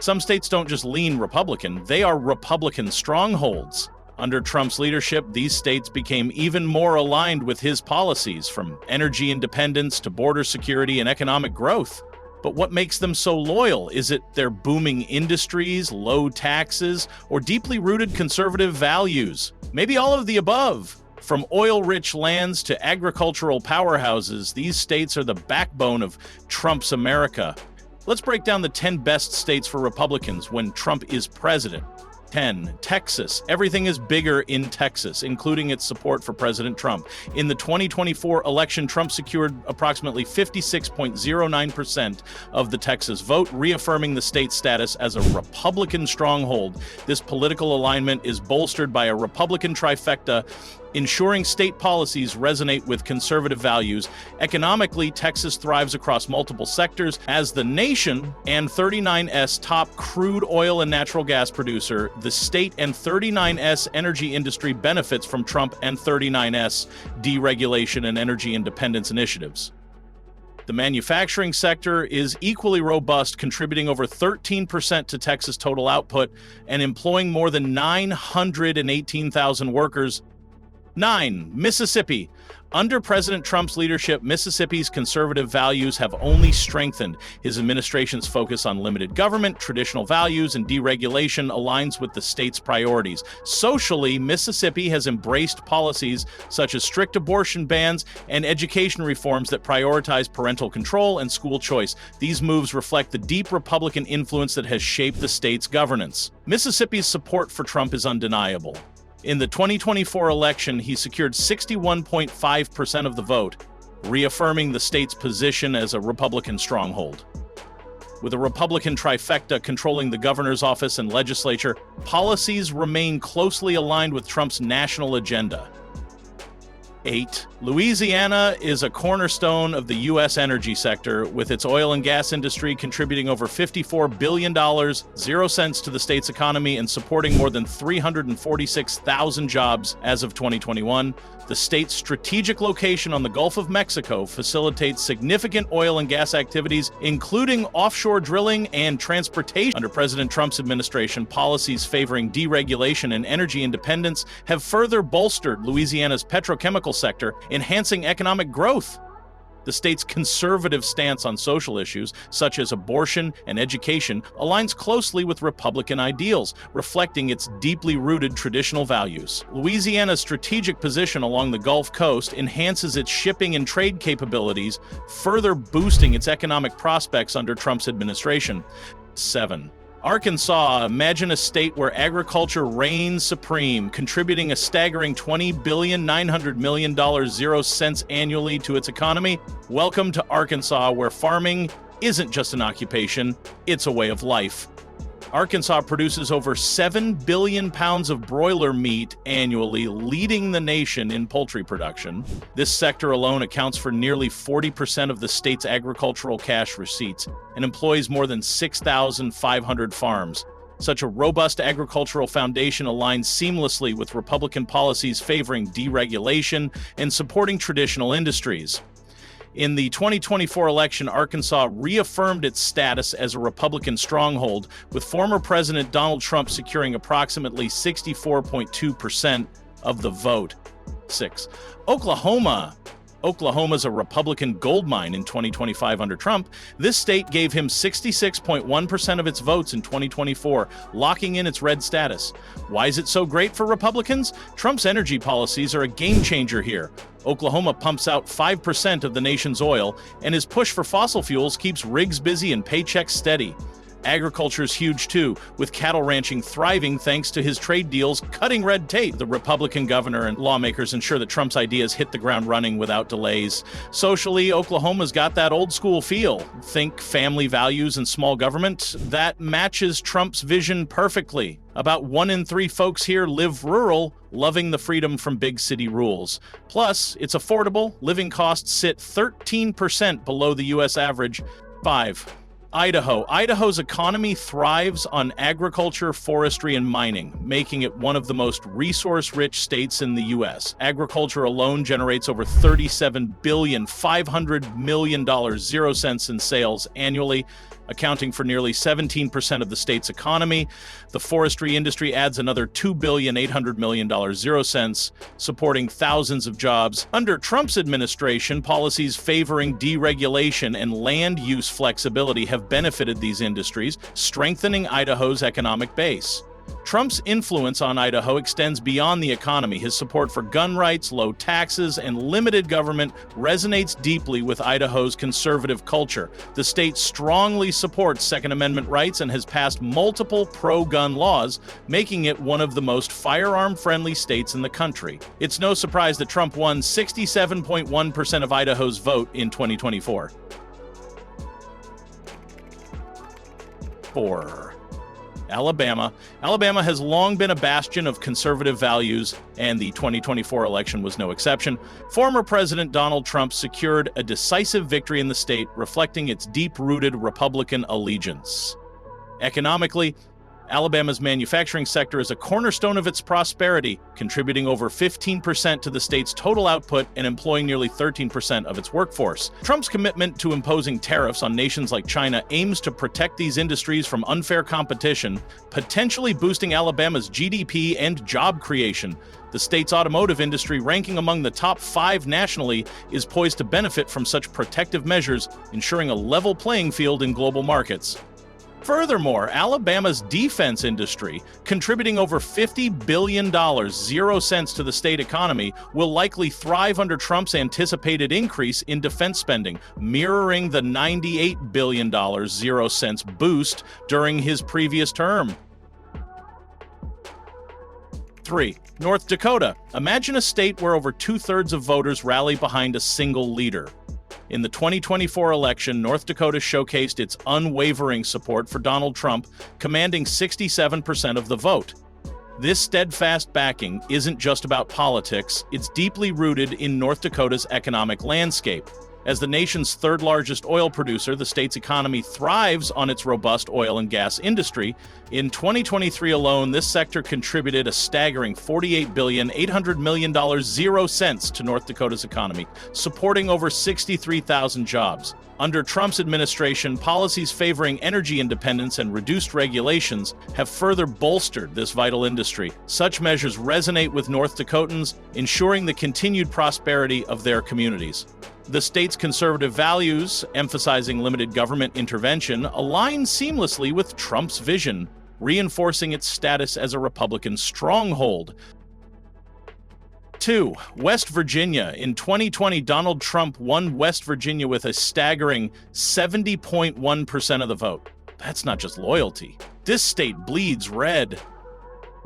Some states don't just lean Republican, they are Republican strongholds. Under Trump's leadership, these states became even more aligned with his policies, from energy independence to border security and economic growth. But what makes them so loyal? Is it their booming industries, low taxes, or deeply rooted conservative values? Maybe all of the above. From oil-rich lands to agricultural powerhouses, these states are the backbone of Trump's America. Let's break down the 10 best states for Republicans when Trump is president. 10. Texas. Everything is bigger in Texas, including its support for President Trump. In the 2024 election, Trump secured approximately 56.09% of the Texas vote, reaffirming the state's status as a Republican stronghold. This political alignment is bolstered by a Republican trifecta, ensuring state policies resonate with conservative values. Economically, Texas thrives across multiple sectors. As the nation and 39's top crude oil and natural gas producer, the state and 39's energy industry benefits from Trump and 39's deregulation and energy independence initiatives. The manufacturing sector is equally robust, contributing over 13% to Texas total output and employing more than 918,000 workers. 9. Mississippi. Under President Trump's leadership, Mississippi's conservative values have only strengthened. His administration's focus on limited government, traditional values, and deregulation aligns with the state's priorities. Socially, Mississippi has embraced policies such as strict abortion bans and education reforms that prioritize parental control and school choice. These moves reflect the deep Republican influence that has shaped the state's governance. Mississippi's support for Trump is undeniable. In the 2024 election, he secured 61.5% of the vote, reaffirming the state's position as a Republican stronghold. With a Republican trifecta controlling the governor's office and legislature, policies remain closely aligned with Trump's national agenda. 8. Louisiana is a cornerstone of the U.S. energy sector, with its oil and gas industry contributing over $54 billion, 0 cents to the state's economy, and supporting more than 346,000 jobs as of 2021. The state's strategic location on the Gulf of Mexico facilitates significant oil and gas activities, including offshore drilling and transportation. Under President Trump's administration, policies favoring deregulation and energy independence have further bolstered Louisiana's petrochemical sector, enhancing economic growth. The state's conservative stance on social issues, such as abortion and education, aligns closely with Republican ideals, reflecting its deeply rooted traditional values. Louisiana's strategic position along the Gulf Coast enhances its shipping and trade capabilities, further boosting its economic prospects under Trump's administration. 7. Arkansas. Imagine a state where agriculture reigns supreme, contributing a staggering $20.9 billion, 0 cents annually to its economy. Welcome to Arkansas, where farming isn't just an occupation, it's a way of life. Arkansas produces over 7 billion pounds of broiler meat annually, leading the nation in poultry production. This sector alone accounts for nearly 40% of the state's agricultural cash receipts and employs more than 6,500 farms. Such a robust agricultural foundation aligns seamlessly with Republican policies favoring deregulation and supporting traditional industries. In the 2024 election, Arkansas reaffirmed its status as a Republican stronghold, with former President Donald Trump securing approximately 64.2% of the vote. 6. Oklahoma. Oklahoma's a Republican goldmine in 2025 under Trump. This state gave him 66.1% of its votes in 2024, locking in its red status. Why is it so great for Republicans? Trump's energy policies are a game changer here. Oklahoma pumps out 5% of the nation's oil, and his push for fossil fuels keeps rigs busy and paychecks steady. Agriculture is huge too, with cattle ranching thriving thanks to his trade deals cutting red tape. The Republican governor and lawmakers ensure that Trump's ideas hit the ground running without delays. Socially, Oklahoma's got that old school feel. Think family values and small government. That matches Trump's vision perfectly. About 1 in 3 folks here live rural, loving the freedom from big city rules. Plus, it's affordable. Living costs sit 13% below the U.S. average. 5. Idaho. Idaho's economy thrives on agriculture, forestry, and mining, making it one of the most resource-rich states in the U.S. Agriculture alone generates over $37.5 billion, 0 cents in sales annually, accounting for nearly 17% of the state's economy. The forestry industry adds another $2.8 billion, 0 cents, supporting thousands of jobs. Under Trump's administration, policies favoring deregulation and land use flexibility have benefited these industries, strengthening Idaho's economic base. Trump's influence on Idaho extends beyond the economy. His support for gun rights, low taxes, and limited government resonates deeply with Idaho's conservative culture. The state strongly supports Second Amendment rights and has passed multiple pro-gun laws, making it one of the most firearm-friendly states in the country. It's no surprise that Trump won 67.1% of Idaho's vote in 2024. 4. Alabama. Alabama has long been a bastion of conservative values, and the 2024 election was no exception. Former President Donald Trump secured a decisive victory in the state, reflecting its deep-rooted Republican allegiance. Economically, Alabama's manufacturing sector is a cornerstone of its prosperity, contributing over 15% to the state's total output and employing nearly 13% of its workforce. Trump's commitment to imposing tariffs on nations like China aims to protect these industries from unfair competition, potentially boosting Alabama's GDP and job creation. The state's automotive industry, ranking among the top 5 nationally, is poised to benefit from such protective measures, ensuring a level playing field in global markets. Furthermore, Alabama's defense industry, contributing over $50 billion, 0 cents to the state economy, will likely thrive under Trump's anticipated increase in defense spending, mirroring the $98 billion, 0 cents boost during his previous term. 3. North Dakota. Imagine a state where over 2/3 of voters rally behind a single leader. In the 2024 election, North Dakota showcased its unwavering support for Donald Trump, commanding 67% of the vote. This steadfast backing isn't just about politics, it's deeply rooted in North Dakota's economic landscape. As the nation's third-largest oil producer, the state's economy thrives on its robust oil and gas industry. In 2023 alone, this sector contributed a staggering $48.8 billion, 0 cents to North Dakota's economy, supporting over 63,000 jobs. Under Trump's administration, policies favoring energy independence and reduced regulations have further bolstered this vital industry. Such measures resonate with North Dakotans, ensuring the continued prosperity of their communities. The state's conservative values, emphasizing limited government intervention, align seamlessly with Trump's vision, reinforcing its status as a Republican stronghold. 2. West Virginia. In 2020, Donald Trump won West Virginia with a staggering 70.1% of the vote. That's not just loyalty. This state bleeds red.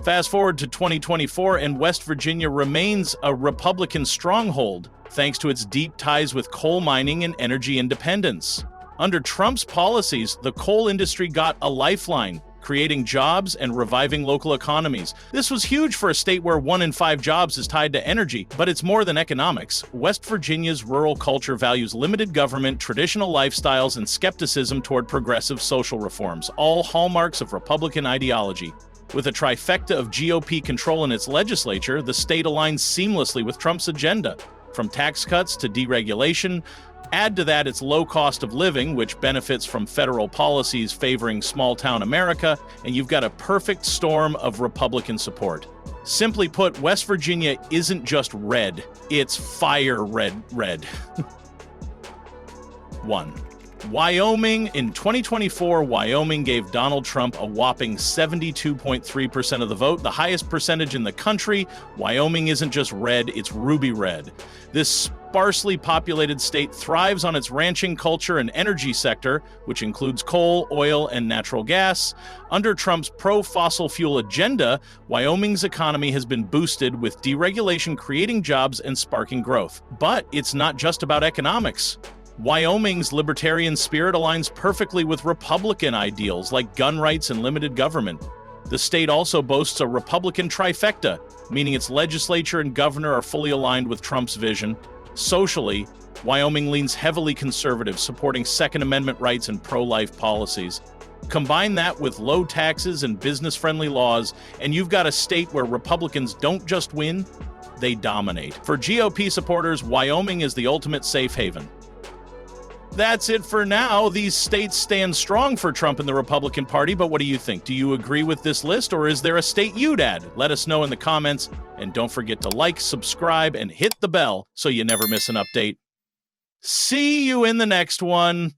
Fast forward to 2024, and West Virginia remains a Republican stronghold, thanks to its deep ties with coal mining and energy independence. Under Trump's policies, the coal industry got a lifeline, creating jobs and reviving local economies. This was huge for a state where 1 in 5 jobs is tied to energy, but it's more than economics. West Virginia's rural culture values limited government, traditional lifestyles, and skepticism toward progressive social reforms, all hallmarks of Republican ideology. With a trifecta of GOP control in its legislature, the state aligns seamlessly with Trump's agenda. From tax cuts to deregulation, add to that its low cost of living, which benefits from federal policies favoring small-town America, and you've got a perfect storm of Republican support. Simply put, West Virginia isn't just red, it's fire red. 1. Wyoming. In 2024, Wyoming gave Donald Trump a whopping 72.3% of the vote, the highest percentage in the country. Wyoming isn't just red, it's ruby red. This sparsely populated state thrives on its ranching culture and energy sector, which includes coal, oil, and natural gas. Under Trump's pro-fossil fuel agenda, Wyoming's economy has been boosted with deregulation, creating jobs and sparking growth. But it's not just about economics. Wyoming's libertarian spirit aligns perfectly with Republican ideals like gun rights and limited government. The state also boasts a Republican trifecta, meaning its legislature and governor are fully aligned with Trump's vision. Socially, Wyoming leans heavily conservative, supporting Second Amendment rights and pro-life policies. Combine that with low taxes and business-friendly laws, and you've got a state where Republicans don't just win, they dominate. For GOP supporters, Wyoming is the ultimate safe haven. That's it for now. These states stand strong for Trump and the Republican Party, but what do you think? Do you agree with this list, or is there a state you'd add? Let us know in the comments, and don't forget to like, subscribe, and hit the bell so you never miss an update. See you in the next one.